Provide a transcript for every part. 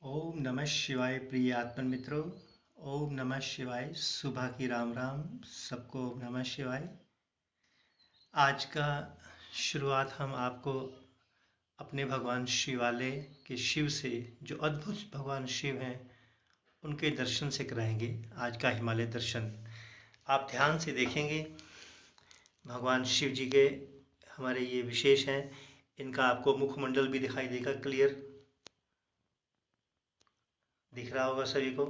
ओम नमः शिवाय प्रिय आत्मन मित्रों। ओम नमः शिवाय। सुबह की राम राम सबको। ओम नमः शिवाय। आज का शुरुआत हम आपको अपने भगवान शिवालय के शिव से, जो अद्भुत भगवान शिव हैं, उनके दर्शन से कराएंगे। आज का हिमालय दर्शन आप ध्यान से देखेंगे। भगवान शिव जी के हमारे ये विशेष हैं। इनका आपको मुखमंडल भी दिखाई देगा, क्लियर दिख रहा होगा सभी को।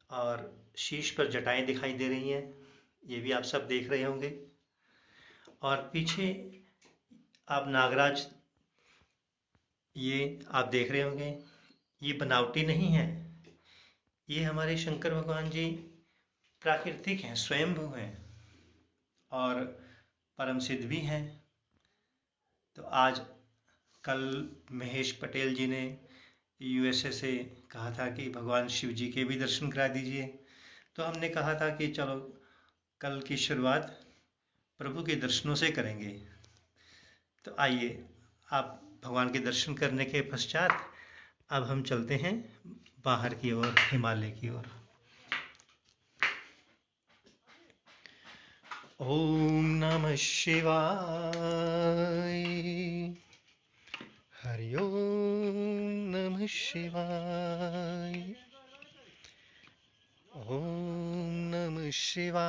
और शीश पर जटाएं दिखाई दे रही हैं, ये भी आप सब देख रहे होंगे। और पीछे आप नागराज, ये आप देख रहे होंगे। ये बनावटी नहीं है, ये हमारे शंकर भगवान जी प्राकृतिक हैं, स्वयंभू हैं और परम सिद्ध भी हैं। तो आज कल महेश पटेल जी ने यूएसए से कहा था कि भगवान शिव जी के भी दर्शन करा दीजिए। तो हमने कहा था कि चलो कल की शुरुआत प्रभु के दर्शनों से करेंगे। तो आइए, आप भगवान के दर्शन करने के पश्चात अब हम चलते हैं बाहर की ओर, हिमालय की ओर। ओम नमः शिवाय। हरि ओम नमः शिवाय। ओम नमः शिवाय।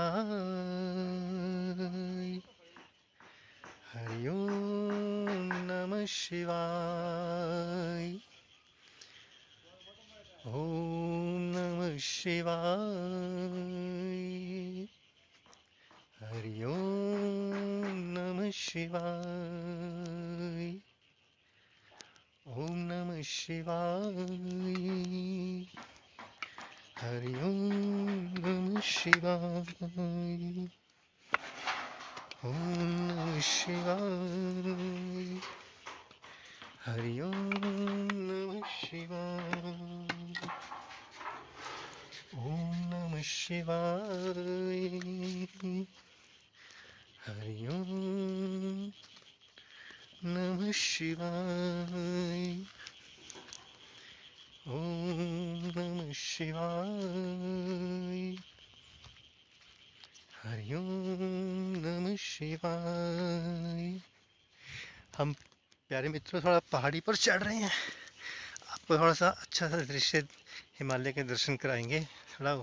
हरि ओम नमः शिवाय। ओम नमः शिवाय। हरि ओम नमः शिवाय। ओम नमः शिवाय। हरि ओम नमः शिवाय। ओम नमः शिवाय। हरि ओम नमः शिवाय। ओम नमः शिवाय। हरि ओम नमः शिवाय। ओम नमः शिवाय। हरि ओम नमः शिवाय। हम प्यारे मित्रों थोड़ा पहाड़ी पर चढ़ रहे हैं, आपको थोड़ा सा अच्छा सा दृश्य हिमालय के दर्शन कराएंगे। थोड़ा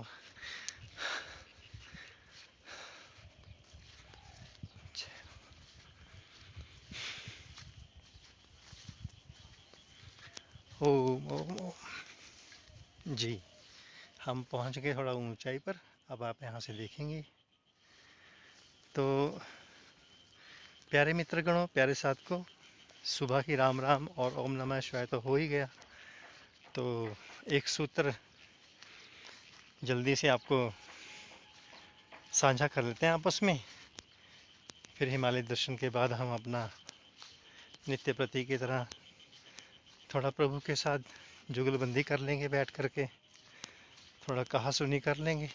ओम ओम ओम। जी, हम पहुंच गए थोड़ा ऊंचाई पर। अब आप यहाँ से देखेंगे तो प्यारे मित्रगणों, प्यारे साथ को सुबह की राम राम और ओम नमः शिवाय तो हो ही गया। तो एक सूत्र जल्दी से आपको साझा कर लेते हैं आपस में, फिर हिमालय दर्शन के बाद हम अपना नित्य प्रति की तरह थोड़ा प्रभु के साथ जुगलबंदी कर लेंगे, बैठ करके थोड़ा कहा सुनी कर लेंगे।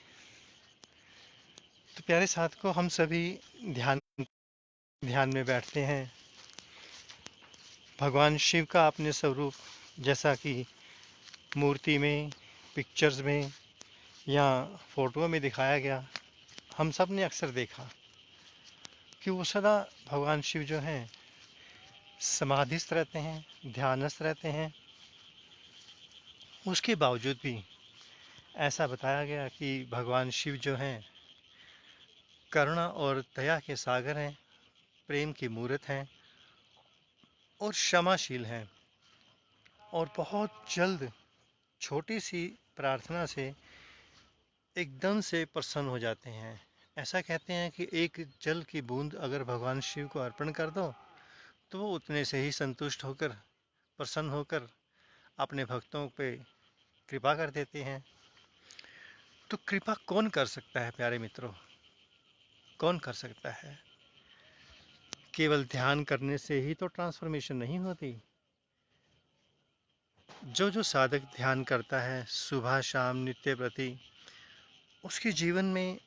तो प्यारे साथ को हम सभी ध्यान ध्यान में बैठते हैं। भगवान शिव का अपने स्वरूप, जैसा कि मूर्ति में, पिक्चर्स में या फोटो में दिखाया गया, हम सब ने अक्सर देखा कि वो सदा भगवान शिव जो हैं समाधिस्थ रहते हैं, ध्यानस्थ रहते हैं। उसके बावजूद भी ऐसा बताया गया कि भगवान शिव जो हैं करुणा और दया के सागर हैं, प्रेम की मूर्त हैं और क्षमाशील हैं, और बहुत जल्द छोटी सी प्रार्थना से एकदम से प्रसन्न हो जाते हैं। ऐसा कहते हैं कि एक जल की बूंद अगर भगवान शिव को अर्पण कर दो तो वो उतने से ही संतुष्ट होकर, प्रसन्न होकर अपने भक्तों पे कृपा कर देते हैं। तो कृपा कौन कर सकता है प्यारे मित्रों? कौन कर सकता है? केवल ध्यान करने से ही तो ट्रांसफॉर्मेशन नहीं होती। जो जो साधक ध्यान करता है सुबह शाम नित्य प्रति, उसके जीवन में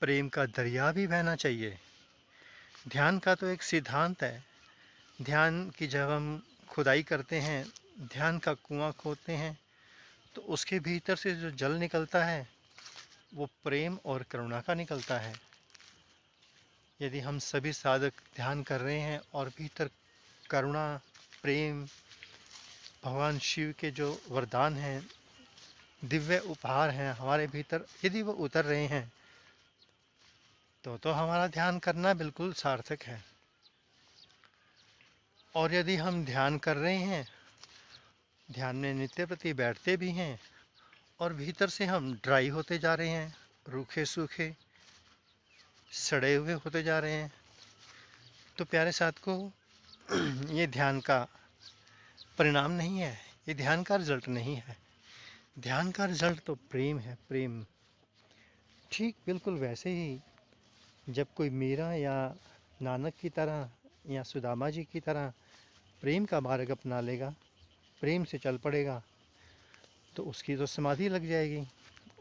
प्रेम का दरिया भी बहना चाहिए। ध्यान का तो एक सिद्धांत है। ध्यान की जब हम खुदाई करते हैं ध्यान का कुआं खोदते हैं तो उसके भीतर से जो जल निकलता है वो प्रेम और करुणा का निकलता है। यदि हम सभी साधक ध्यान कर रहे हैं और भीतर करुणा, प्रेम, भगवान शिव के जो वरदान हैं, दिव्य उपहार हैं हमारे भीतर, यदि वो उतर रहे हैं तो हमारा ध्यान करना बिल्कुल सार्थक है। और यदि हम ध्यान कर रहे हैं, ध्यान में नित्य प्रति बैठते भी हैं और भीतर से हम ड्राई होते जा रहे हैं, रूखे सूखे सड़े हुए होते जा रहे हैं, तो प्यारे साथ को ये ध्यान का परिणाम नहीं है, ये ध्यान का रिजल्ट नहीं है। ध्यान का रिजल्ट तो प्रेम है, प्रेम। ठीक बिल्कुल वैसे ही जब कोई मीरा या नानक की तरह या सुदामा जी की तरह प्रेम का मार्ग अपना लेगा, प्रेम से चल पड़ेगा, तो उसकी तो समाधि लग जाएगी,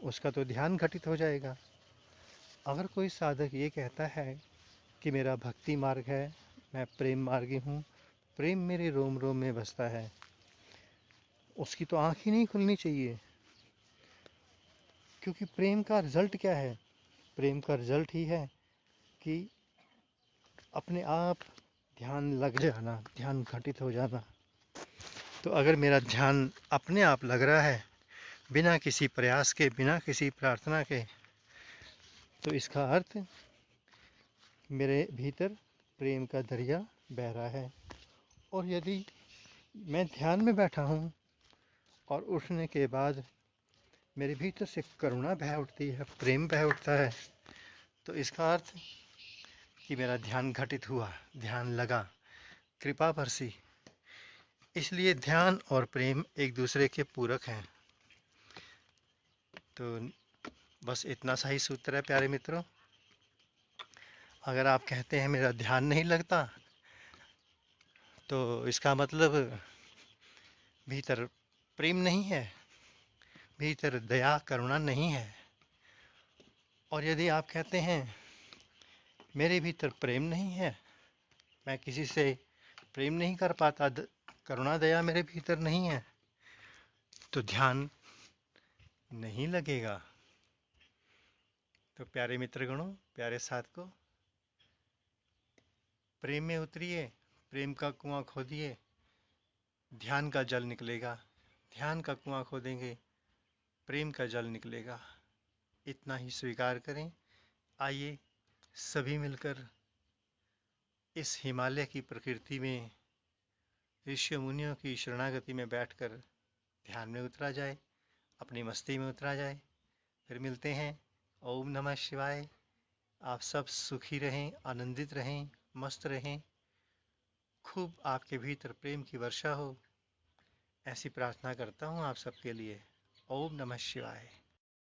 उसका तो ध्यान घटित हो जाएगा। अगर कोई साधक ये कहता है कि मेरा भक्ति मार्ग है, मैं प्रेम मार्गी हूँ, प्रेम मेरे रोम रोम में बसता है, उसकी तो आँख ही नहीं खुलनी चाहिए। क्योंकि प्रेम का रिजल्ट क्या है? प्रेम का रिजल्ट ही है कि अपने आप ध्यान लग जाना, ध्यान घटित हो जाना। तो अगर मेरा ध्यान अपने आप लग रहा है, बिना किसी प्रयास के, बिना किसी प्रार्थना के, तो इसका अर्थ मेरे भीतर प्रेम का दरिया बह रहा है। और यदि मैं ध्यान में बैठा हूँ और उठने के बाद मेरे भीतर से करुणा बह उठती है, प्रेम बह उठता है, तो इसका अर्थ कि मेरा ध्यान घटित हुआ, ध्यान लगा, कृपा बरसी। इसलिए ध्यान और प्रेम एक दूसरे के पूरक हैं। तो बस इतना सा ही सूत्र है प्यारे मित्रों। अगर आप कहते हैं मेरा ध्यान नहीं लगता, तो इसका मतलब भीतर प्रेम नहीं है, भीतर दया करुणा नहीं है। और यदि आप कहते हैं मेरे भीतर प्रेम नहीं है, मैं किसी से प्रेम नहीं कर पाता, करुणा दया मेरे भीतर नहीं है, तो ध्यान नहीं लगेगा। तो प्यारे मित्रगणों, प्यारे साथ को, प्रेम में उतरिए, प्रेम का कुआं खोदिए, ध्यान का जल निकलेगा। ध्यान का कुआं खोदेंगे, प्रेम का जल निकलेगा। इतना ही स्वीकार करें। आइए सभी मिलकर इस हिमालय की प्रकृति में ऋषि मुनियों की शरणागति में बैठकर ध्यान में उतरा जाए, अपनी मस्ती में उतरा जाए। फिर मिलते हैं। ओम नमः शिवाय। आप सब सुखी रहें, आनंदित रहें, मस्त रहें, खूब आपके भीतर प्रेम की वर्षा हो, ऐसी प्रार्थना करता हूँ आप सबके लिए। ओम नमः शिवाय।